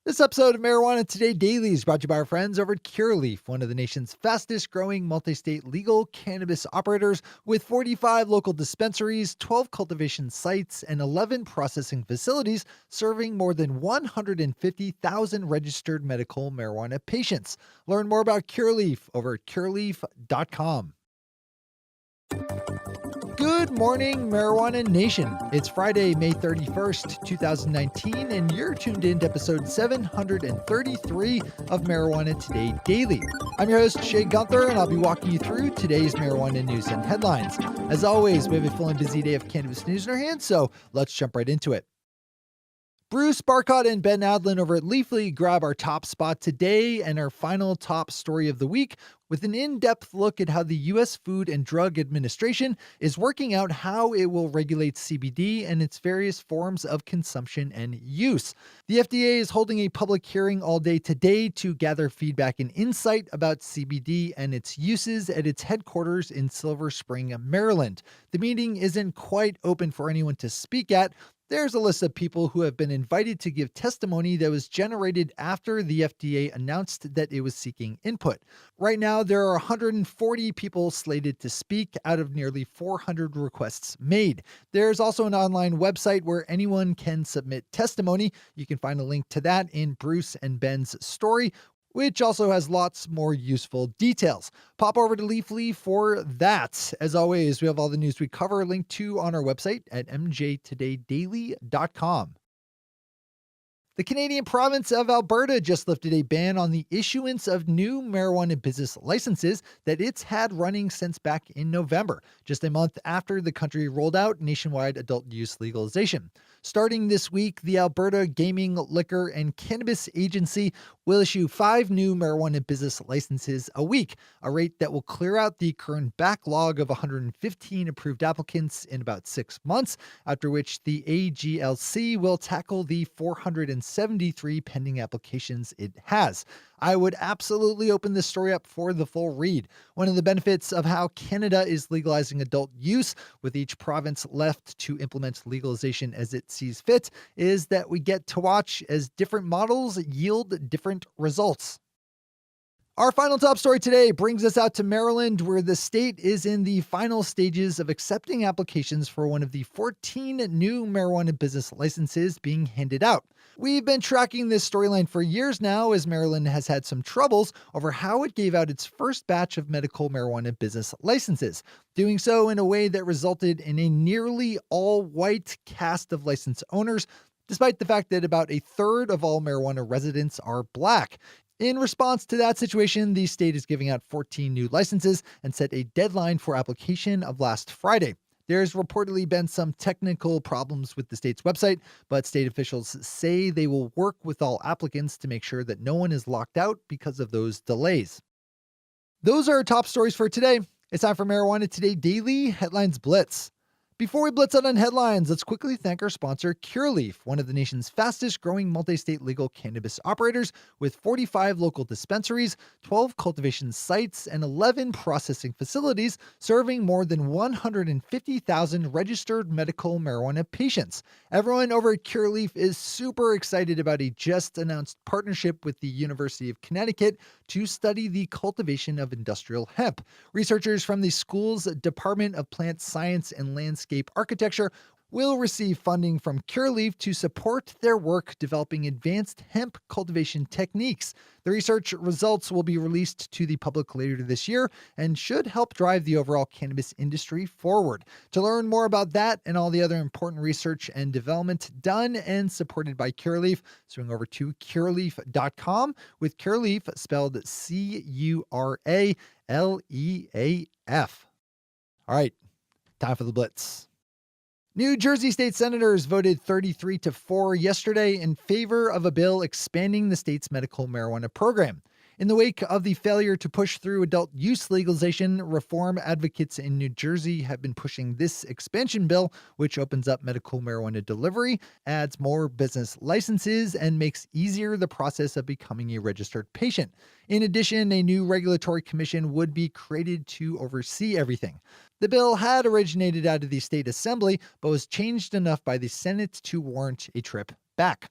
This episode of Marijuana Today Daily is brought to you by our friends over at Curaleaf, one of the nation's fastest growing multi-state legal cannabis operators with 45 local dispensaries, 12 cultivation sites, and 11 processing facilities serving more than 150,000 registered medical marijuana patients. Learn more about Curaleaf over at curaleaf.com. Good morning, Marijuana Nation. It's Friday, May 31st, 2019, and you're tuned in to episode 733 of Marijuana Today Daily. I'm your host, Shay Gunther, and I'll be walking you through today's marijuana news and headlines. As always, we have a full and busy day of cannabis news in our hands, so let's jump right into it. Bruce Barcott and Ben Adlin over at Leafly grab our top spot today and our final top story of the week with an in-depth look at how the U.S. Food and Drug Administration is working out how it will regulate CBD and its various forms of consumption and use. The FDA is holding a public hearing all day today to gather feedback and insight about CBD and its uses at its headquarters in Silver Spring, Maryland. The meeting isn't quite open for anyone to speak at. There's a list of people who have been invited to give testimony that was generated after the FDA announced that it was seeking input. Right now, there are 140 people slated to speak out of nearly 400 requests made. There's also an online website where anyone can submit testimony. You can find a link to that in Bruce and Ben's story, which also has lots more useful details. Pop over to Leafly for that. As always, we have all the news we cover linked to on our website at mjtodaydaily.com. The Canadian province of Alberta just lifted a ban on the issuance of new marijuana business licenses that it's had running since back in November, just a month after the country rolled out nationwide adult use legalization. Starting this week, the Alberta Gaming, Liquor, and Cannabis Agency will issue 5 new marijuana business licenses a week, a rate that will clear out the current backlog of 115 approved applicants in about 6 months, after which the AGLC will tackle the 473 pending applications it has. I would absolutely open this story up for the full read. One of the benefits of how Canada is legalizing adult use, with each province left to implement legalization as it sees fit, is that we get to watch as different models yield different results. Our final top story today brings us out to Maryland, where the state is in the final stages of accepting applications for one of the 14 new marijuana business licenses being handed out. We've been tracking this storyline for years now, as Maryland has had some troubles over how it gave out its first batch of medical marijuana business licenses, doing so in a way that resulted in a nearly all-white cast of license owners, despite the fact that about a third of all marijuana residents are Black. In response to that situation, the state is giving out 14 new licenses and set a deadline for application of last Friday. There's reportedly been some technical problems with the state's website, but state officials say they will work with all applicants to make sure that no one is locked out because of those delays. Those are our top stories for today. It's time for Marijuana Today Daily Headlines Blitz. Before we blitz out on headlines, let's quickly thank our sponsor, Curaleaf, one of the nation's fastest growing multi-state legal cannabis operators with 45 local dispensaries, 12 cultivation sites, and 11 processing facilities serving more than 150,000 registered medical marijuana patients. Everyone over at Curaleaf is super excited about a just announced partnership with the University of Connecticut to study the cultivation of industrial hemp. Researchers from the school's Department of Plant Science and Landscape Architecture will receive funding from Curaleaf to support their work developing advanced hemp cultivation techniques. The research results will be released to the public later this year and should help drive the overall cannabis industry forward. To learn more about that and all the other important research and development done and supported by Curaleaf, swing over to curaleaf.com, with Curaleaf spelled Curaleaf. All right, time for the blitz. New Jersey state senators voted 33-4 yesterday in favor of a bill expanding the state's medical marijuana program. In the wake of the failure to push through adult use legalization, reform advocates in New Jersey have been pushing this expansion bill, which opens up medical marijuana delivery, adds more business licenses, and makes easier the process of becoming a registered patient. In addition, a new regulatory commission would be created to oversee everything. The bill had originated out of the state assembly, but was changed enough by the Senate to warrant a trip back.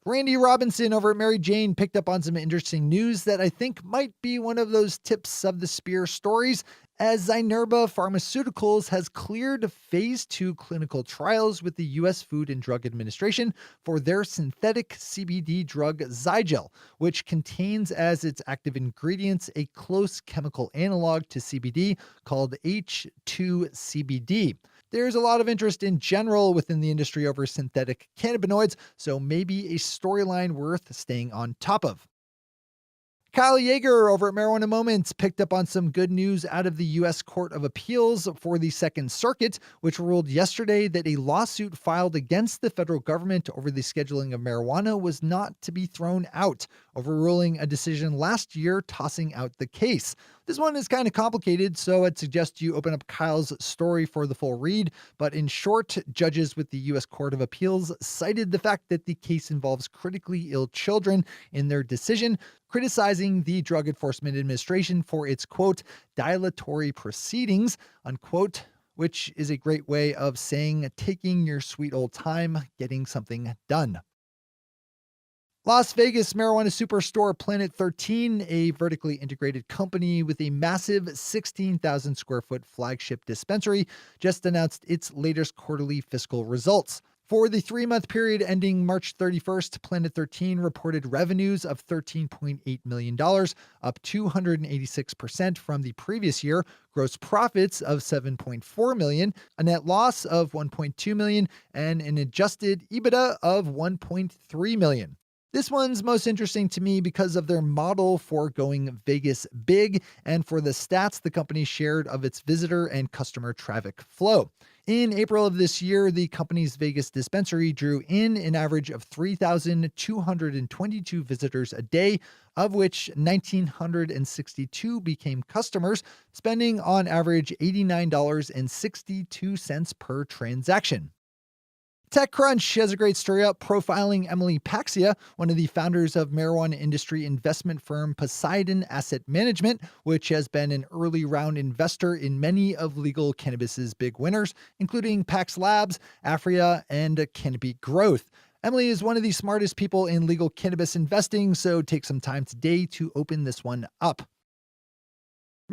Randy Robinson over at Mary Jane picked up on some interesting news that I think might be one of those tips of the spear stories, as Zynerba Pharmaceuticals has cleared phase 2 clinical trials with the U.S. Food and Drug Administration for their synthetic CBD drug Zygel, which contains as its active ingredients a close chemical analog to CBD called H2CBD. There's a lot of interest in general within the industry over synthetic cannabinoids, so maybe a storyline worth staying on top of. Kyle Yeager over at Marijuana Moments picked up on some good news out of the U.S. Court of Appeals for the Second Circuit, which ruled yesterday that a lawsuit filed against the federal government over the scheduling of marijuana was not to be thrown out, overruling a decision last year tossing out the case. This one is kind of complicated, so I'd suggest you open up Kyle's story for the full read. But in short, judges with the U.S. Court of Appeals cited the fact that the case involves critically ill children in their decision, criticizing the Drug Enforcement Administration for its, quote, dilatory proceedings, unquote, which is a great way of saying taking your sweet old time getting something done. Las Vegas marijuana superstore Planet 13, a vertically integrated company with a massive 16,000 square foot flagship dispensary, just announced its latest quarterly fiscal results. For the 3-month period ending March 31st, Planet 13 reported revenues of $13.8 million, up 286% from the previous year, gross profits of $7.4 million, a net loss of $1.2 million, and an adjusted EBITDA of $1.3 million. This one's most interesting to me because of their model for going Vegas big and for the stats the company shared of its visitor and customer traffic flow. In April of this year, the company's Vegas dispensary drew in an average of 3,222 visitors a day, of which 1,962 became customers, spending on average $89.62 per transaction. TechCrunch has a great story up profiling Emily Paxia, one of the founders of marijuana industry investment firm Poseidon Asset Management, which has been an early round investor in many of legal cannabis's big winners, including Pax Labs, Afria, and Canopy Growth. Emily is one of the smartest people in legal cannabis investing, so take some time today to open this one up.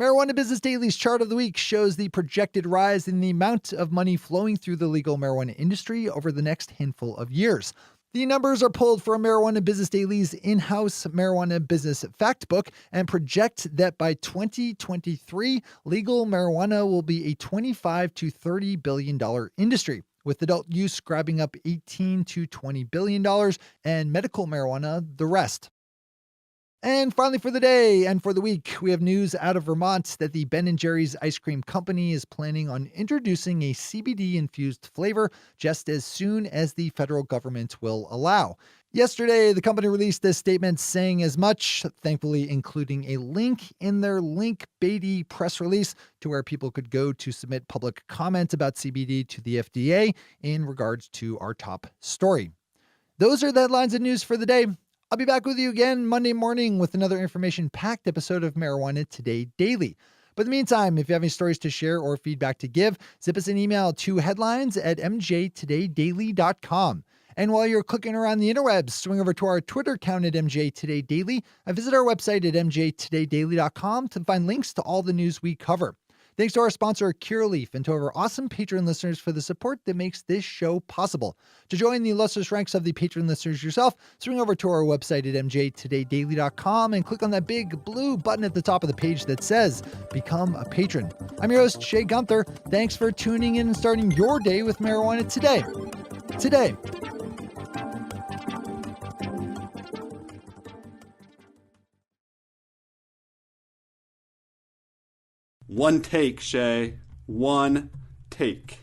Marijuana Business Daily's chart of the week shows the projected rise in the amount of money flowing through the legal marijuana industry over the next handful of years. The numbers are pulled from Marijuana Business Daily's in-house Marijuana Business Factbook and project that by 2023, legal marijuana will be a $25 to $30 billion industry, with adult use grabbing up $18 to $20 billion and medical marijuana the rest. And finally for the day and for the week, we have news out of Vermont that the Ben & Jerry's ice cream company is planning on introducing a CBD-infused flavor just as soon as the federal government will allow. Yesterday, the company released this statement saying as much, thankfully including a link in their Link Beatty press release to where people could go to submit public comment about CBD to the FDA in regards to our top story. Those are the headlines and news for the day. I'll be back with you again Monday morning with another information-packed episode of Marijuana Today Daily. But in the meantime, if you have any stories to share or feedback to give, zip us an email to headlines@mjtodaydaily.com. And while you're clicking around the interwebs, swing over to our Twitter account at mjtodaydaily and visit our website at mjtodaydaily.com to find links to all the news we cover. Thanks to our sponsor, Curaleaf, and to our awesome Patreon listeners for the support that makes this show possible. To join the illustrious ranks of the Patreon listeners yourself, swing over to our website at mjtodaydaily.com and click on that big blue button at the top of the page that says Become a Patron. I'm your host, Shay Gunther. Thanks for tuning in and starting your day with marijuana today. One take, Shay. One take.